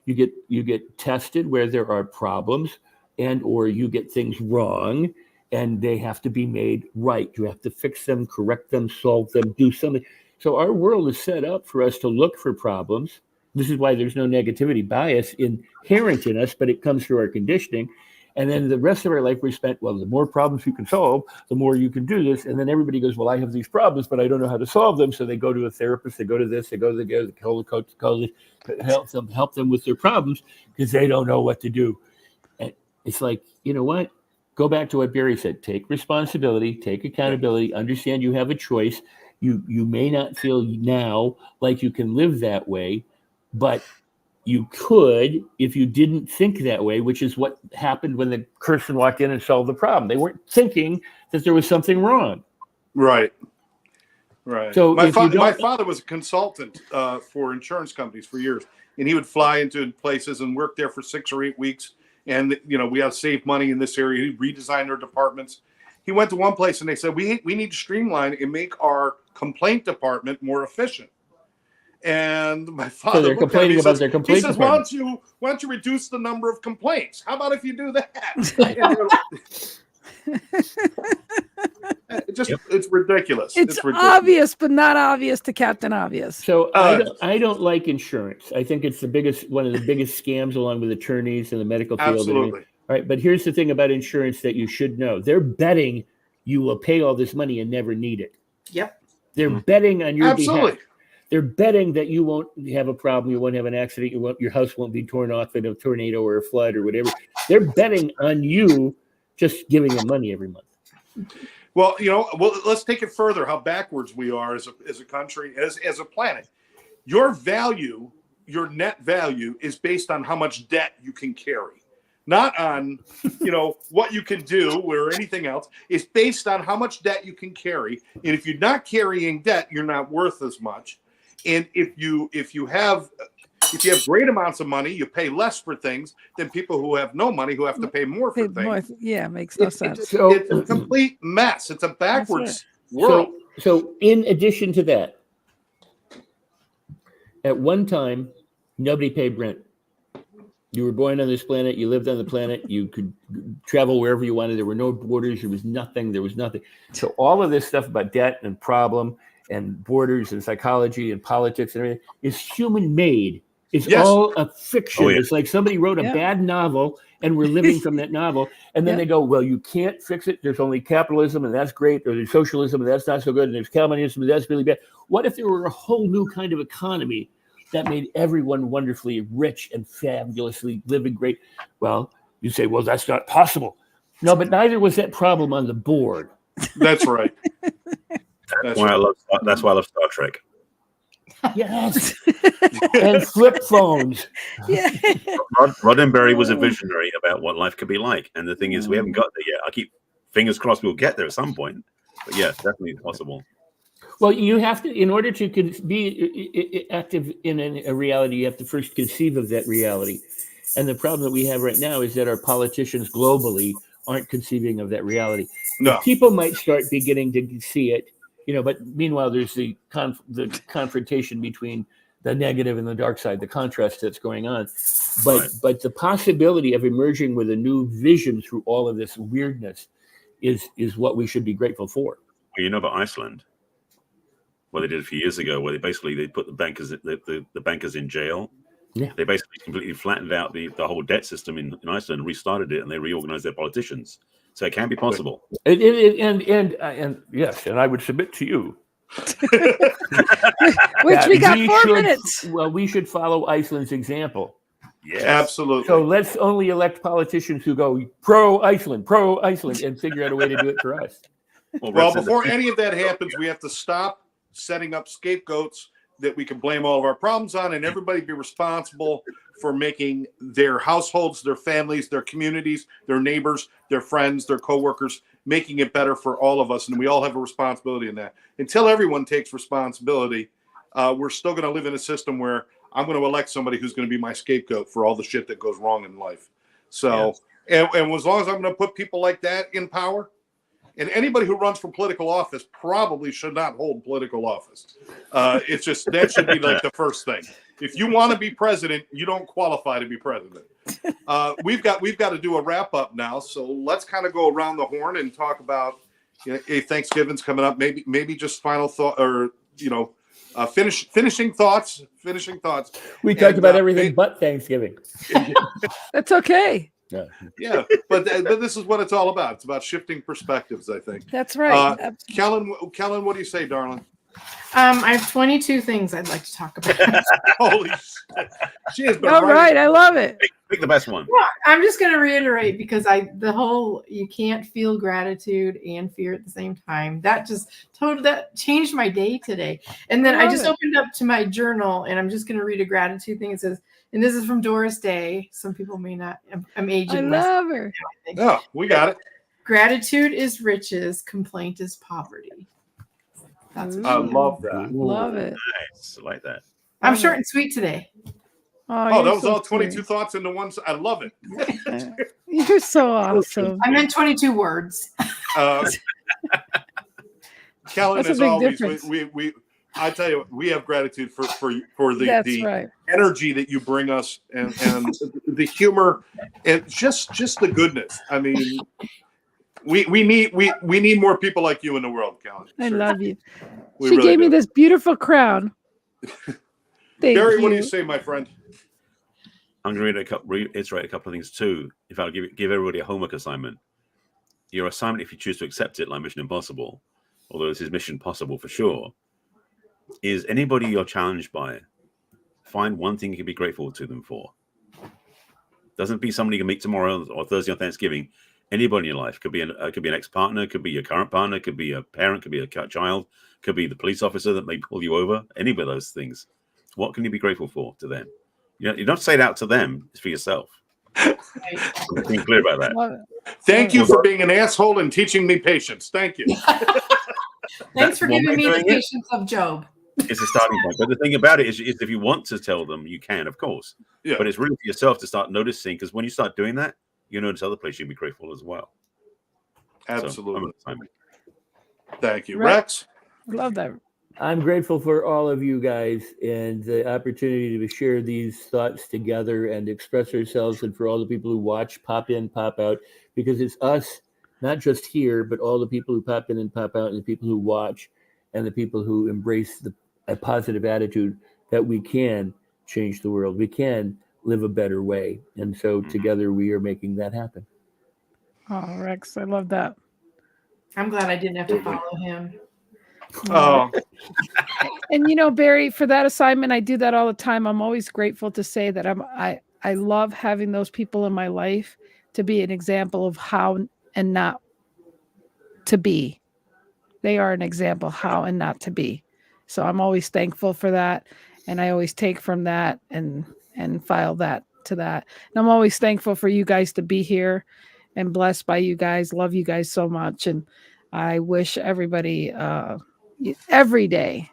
You get tested where there are problems and or you get things wrong and they have to be made right. You have to fix them, correct them, solve them, do something. So our world is set up for us to look for problems. This is why there's no negativity bias inherent in us, but it comes through our conditioning. And then the rest of our life we spent, well, the more problems you can solve, the more you can do this. And then everybody goes, well, I have these problems, but I don't know how to solve them. So they go to a therapist, they go to this, they go to the coach, help them with their problems because they don't know what to do. And it's like, you know what? Go back to what Barry said. Take responsibility, take accountability, understand you have a choice. You may not feel now like you can live that way, but you could if you didn't think that way, which is what happened when the person walked in and solved the problem. They weren't thinking that there was something wrong. Right. Right. So my father was a consultant for insurance companies for years, and he would fly into places and work there for 6 or 8 weeks. And we had to save money in this area. He redesigned their departments. He went to one place and they said, we need to streamline and make our complaint department more efficient. And my father, so they're complaining about their complaint department. He says, why don't you reduce the number of complaints? How about if you do that? It's ridiculous. It's ridiculous. Obvious, but not obvious to Captain Obvious. So I don't like insurance. I think it's one of the biggest scams, along with attorneys and the medical field. Absolutely. All right, but here's the thing about insurance that you should know: they're betting you will pay all this money and never need it. Yep. They're betting on your Absolutely. behalf. They're betting that you won't have a problem, you won't have an accident, your house won't be torn off in a tornado or a flood or whatever. They're betting on you just giving them money every month. Well, let's take it further. How backwards we are as a country, as a planet. Your value, your net value, is based on how much debt you can carry. Not on, what you can do or anything else. It's based on how much debt you can carry. And if you're not carrying debt, you're not worth as much. And if you have great amounts of money, you pay less for things than people who have no money, who have to pay more for things. Yeah, makes no sense. It's a complete mess. It's a backwards world. So in addition to that, at one time, nobody paid rent. You were born on this planet. You lived on the planet. You could travel wherever you wanted. There were no borders. There was nothing. So all of this stuff about debt and problem and borders and psychology and politics and everything is human-made. It's all a fiction. It's like somebody wrote a bad novel and we're living from that novel. And then they go, well, you can't fix it. There's only capitalism and that's great. Or there's socialism and that's not so good. And there's communism and that's really bad. What if there were a whole new kind of economy that made everyone wonderfully rich and fabulously living great? Well, you say, well, that's not possible. No, but neither was that problem on the board. That's right. That's why I love Star Trek. Yes. And flip phones. Yeah. Roddenberry was a visionary about what life could be like. And the thing is, we haven't got there yet. I keep fingers crossed we'll get there at some point. But yeah, definitely possible. Well, you have to, in order to be active in a reality, you have to first conceive of that reality. And the problem that we have right now is that our politicians globally aren't conceiving of that reality. No. People might start beginning to see it, but meanwhile, there's the confrontation between the negative and the dark side, the contrast that's going on. But the possibility of emerging with a new vision through all of this weirdness is what we should be grateful for. Well, you know about Iceland? What they did a few years ago, where they put the bankers in jail. Yeah. They basically completely flattened out the whole debt system in Iceland, restarted it, and they reorganized their politicians. So it can be possible. And yes, and I would submit to you, which we got 4 minutes. Well, we should follow Iceland's example. Yes. Absolutely. So let's only elect politicians who go pro Iceland, and figure out a way to do it for us. Well, before any of that happens, we have to stop setting up scapegoats that we can blame all of our problems on, and everybody be responsible for making their households, their families, their communities, their neighbors, their friends, their coworkers, making it better for all of us. And we all have a responsibility in that. Until everyone takes responsibility, we're still going to live in a system where I'm going to elect somebody who's going to be my scapegoat for all the shit that goes wrong in life. So, yes. and as long as I'm going to put people like that in power, and anybody who runs for political office probably should not hold political office. It's just, that should be like the first thing. If you want to be president, you don't qualify to be president. We've got to do a wrap up now. So let's kind of go around the horn and talk about, hey, Thanksgiving's coming up. Maybe just final thought, or, finishing thoughts. We talked about everything but Thanksgiving. That's okay. Yeah, but this is what it's all about. It's about shifting perspectives, I think. That's right. Kellen, what do you say, darling? I have 22 things I'd like to talk about. Holy shit. She has been all right. I love it. Pick the best one. Well, I'm just going to reiterate, because you can't feel gratitude and fear at the same time. That changed my day today. And then I just opened up to my journal, and I'm just going to read a gratitude thing. It says, and this is from Doris Day. Some people may not. I'm aging. I love her. Oh, we got it. Gratitude is riches. Complaint is poverty. That's I love that. Love it. Nice. I like that. I'm short and sweet today. Oh, that was all 22 thoughts into one. I love it. You're so awesome. I meant 22 words. Kellen, as always, I tell you, we have gratitude for the right. energy that you bring us, and the humor, and just the goodness. I mean, we need more people like you in the world, Kellen. I love you. She really gave me this beautiful crown. Barry, what do you say, my friend? I'm going to reiterate a couple of things too. In fact, I'll give everybody a homework assignment. Your assignment, if you choose to accept it, like Mission Impossible, although this is Mission Possible for sure, is anybody you're challenged by, find one thing you can be grateful to them for. Doesn't be somebody you can meet tomorrow or Thursday on Thanksgiving. Anybody in your life could be an ex-partner, could be your current partner, could be a parent, could be a child, could be the police officer that may pull you over. Any of those things. What can you be grateful for to them? You don't say it out to them. It's for yourself. Be clear about that. Thank you for being an asshole and teaching me patience. Thank you. Thanks for giving me the patience of Job. It's a starting point. But the thing about it is if you want to tell them, you can, of course. Yeah. But it's really for yourself to start noticing, because when you start doing that, you notice other places you'll be grateful as well. Absolutely. So, thank you. Rex? I love that. I'm grateful for all of you guys and the opportunity to share these thoughts together and express ourselves, and for all the people who watch, pop in, pop out, because it's us, not just here, but all the people who pop in and pop out, and the people who watch, and the people who embrace a positive attitude, that we can change the world. We can live a better way. And so together we are making that happen. Oh, Rex, I love that. I'm glad I didn't have to follow him. Oh. And Barry, for that assignment, I do that all the time. I'm always grateful to say that I love having those people in my life to be an example of how and not to be. They are an example how and not to be. So I'm always thankful for that. And I always take from that and file that to that. And I'm always thankful for you guys to be here and blessed by you guys. Love you guys so much. And I wish everybody, every day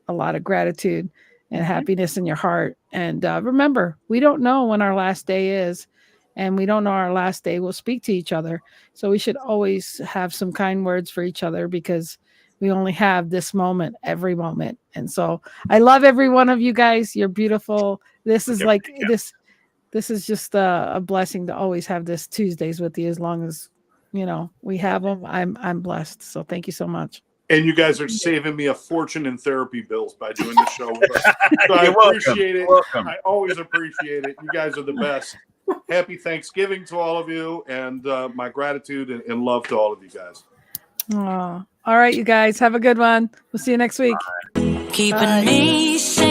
a lot of gratitude and happiness in your heart. And remember, we don't know when our last day is, and we don't know our last day will speak to each other. So we should always have some kind words for each other, because we only have this moment, every moment. And so I love every one of you guys. You're beautiful. This is like this. This is just a blessing to always have this Tuesdays with you. As long as, we have them, I'm blessed. So thank you so much. And you guys are saving me a fortune in therapy bills by doing the show with us. So I appreciate it. Welcome. I always appreciate it. You guys are the best. Happy Thanksgiving to all of you, and my gratitude and love to all of you guys. All right, you guys, have a good one. We'll see you next week. Keeping me safe.